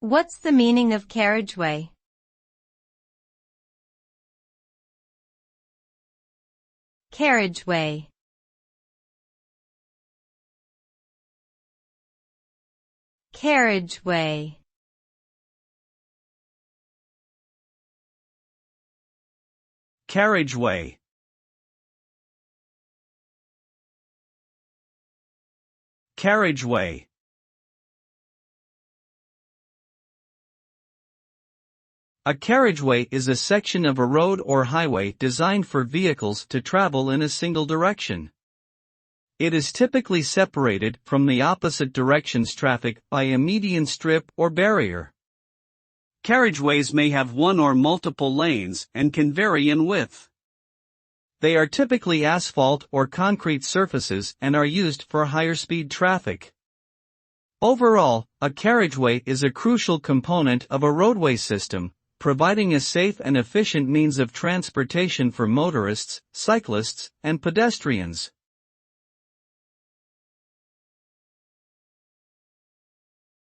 What's the meaning of carriageway? Carriageway. Carriageway. Carriageway. Carriageway. A carriageway is a section of a road or highway designed for vehicles to travel in a single direction. It is typically separated from the opposite direction's traffic by a median strip or barrier. Carriageways may have one or multiple lanes and can vary in width. They are typically asphalt or concrete surfaces and are used for higher-speed traffic. Overall, a carriageway is a crucial component of a roadway system, providing a safe and efficient means of transportation for motorists, cyclists, and pedestrians.